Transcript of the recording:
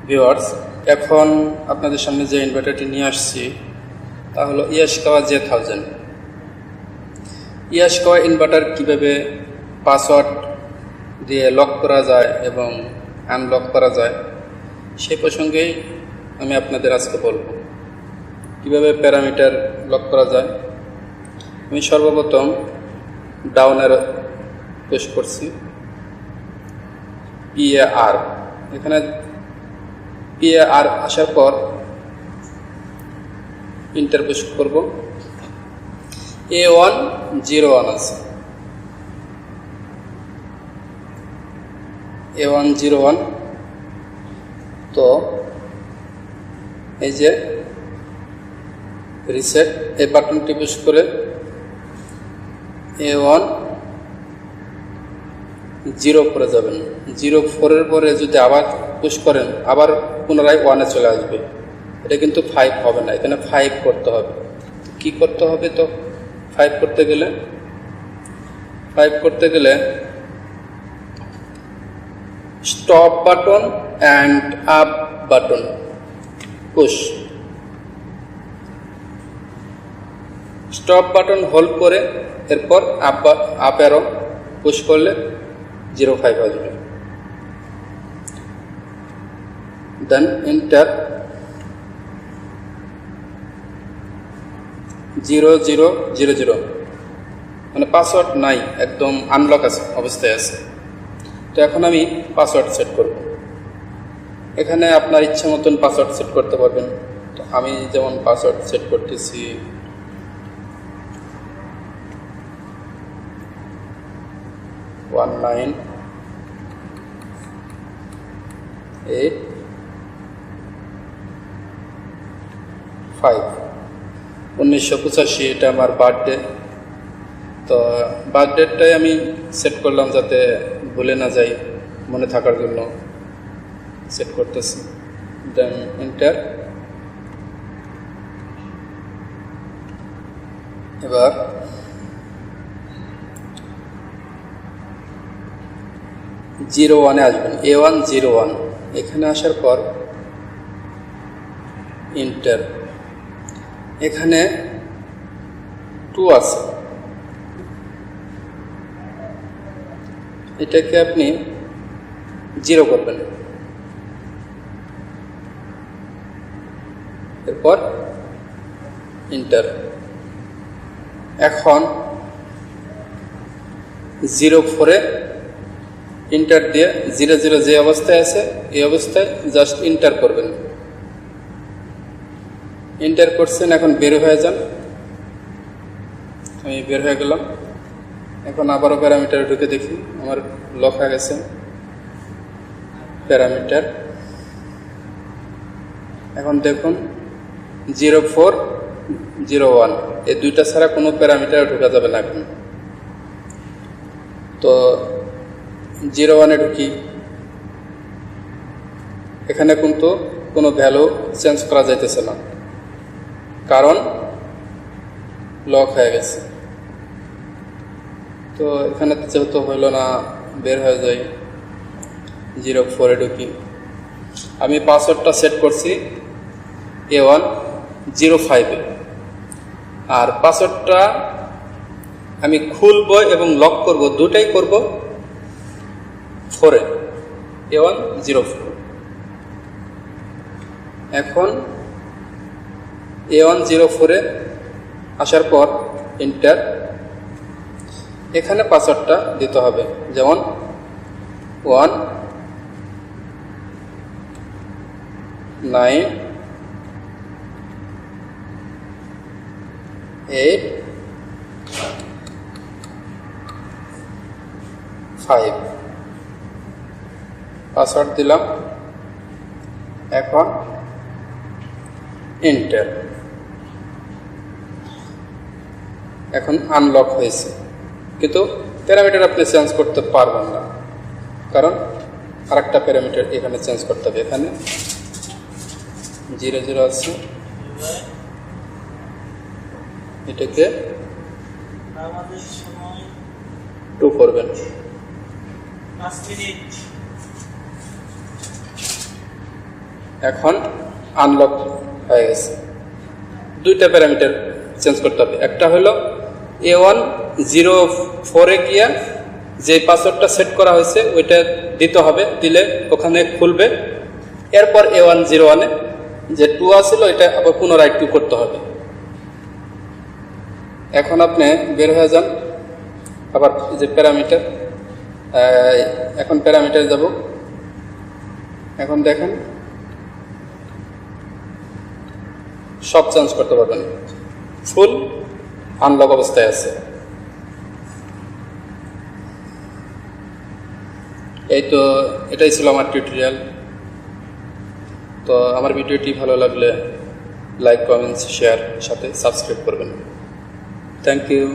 Viewers, এখন আপনাদের সামনে যে ইনভার্টারটি নিয়ে আসছি তা হলো ইয়াশিকাওয়া J1000। ইয়াশিকাওয়া ইনভার্টার কীভাবে পাসওয়ার্ড দিয়ে লক করা যায় এবং আনলক করা যায় সেই প্রসঙ্গেই আমি আপনাদের আজকে বলবো। কীভাবে প্যারামিটার লক করা যায়। আমি সর্বপ্রথম ডাউন অ্যারো প্রেস করছি, PAR, এখানে PAR আসার পর ইন্টার প্রেস করব। A101 আছে, A101। তো এই যে রিসেট, এই বাটনটি প্রেস করে A104 যাবেন। 04 পরে যদি আবার পুশ করেন আবার পুনরায় 1-এ চলে আসবে। এটা কিন্তু 5 হবে না, এখানে 5 করতে হবে। কি করতে হবে? তো 5 করতে গেলে stop button and up button push. Stop button hold করে এরপর আপ অ্যারো পুশ করলে 05 আসবে। দেন এন্টার 0000, মানে পাসওয়ার্ড নাই, একদম আনলক আছে অবস্থায় আছে। তো এখন আমি পাসওয়ার্ড সেট করব। এখানে আপনার ইচ্ছা মতন পাসওয়ার্ড সেট করতে পারবেন। তো আমি যেমন পাসওয়ার্ড সেট করতেছি 19885। 1985 এটা আমার বার্থডে। তো বার্থডেটাই আমি সেট করলাম যাতে ভুলে না যাই, মনে থাকার জন্য সেট করতেছি। দেন এন্টার। এবার জিরো ওয়ানে আসবেন, A101। এখানে আসার পর এন্টার। এখানে 2 আছে, এটাকে আপনি 0 করবেন। এরপর এন্টার। এখন 04-এ এন্টার দিয়ে 00 যে অবস্থায় আছে এই অবস্থায় জাস্ট এন্টার করবেন। এন্টার করছেন, এখন বের হয়ে যান। আমি বের হয়ে গেলাম। এখন আবারও প্যারামিটারে ঢুকে দেখি আমার লক হয়ে গেছে প্যারামিটার। এখন দেখুন 0401, এই দুইটা ছাড়া কোনো প্যারামিটারে ঢোকা যাবে না এখন। তো 01-এ ঢুকি। এখানে কিন্তু কোনো ভ্যালু চেঞ্জ করা যাইতেছে না, কারণ লক হয়ে গেছে। তো এখানে যেহেতু হইল না, বের হয়ে যায়। 04-এ ঢুকি। আমি পাসওয়ার্ডটা সেট করছি A105-এ, আর পাসওয়ার্ডটা আমি খুলব এবং লক করব, দুটাই করব 4-এ, A104। এখন A104-এ আসার পর এন্টার। এখানে পাসওয়ার্ডটা দিতে হবে, যেমন 1985 পাসওয়ার্ড দিলাম। এখন এন্টার। এখন আনলক হয়েছে, কিন্তু প্যারামিটার আপনি চেঞ্জ করতে পারবেন না, কারণ আরেকটা প্যারামিটার এখানে চেঞ্জ করতে হবে। এখানে 00 আছে, এটাকে 2 করবেন। এখন আনলক হয়ে গেছে। দুইটা প্যারামিটার চেঞ্জ করতে হবে। একটা হলো A104 গিয়া যে পাসওয়ার্ডটা সেট করা হয়েছে ওইটা দিতে হবে, দিলে ওখানে খুলবে। এরপর A101 যে 2 আসছিল এটা আবার পুনরায় 2 করতে হবে। এখন আপনি বের হয়ে যান, আবার যে প্যারামিটার, এখন প্যারামিটার যাব। এখন দেখেন সব চেঞ্জ করতে পারবেন, ফুল আনলক অবস্থায় আছে। এই তো এটাই ছিল আমার টিউটোরিয়াল। তো আমার ভিডিওটি ভালো লাগলে লাইক, কমেন্টস, শেয়ার, সাথে সাবস্ক্রাইব করবেন। Thank you.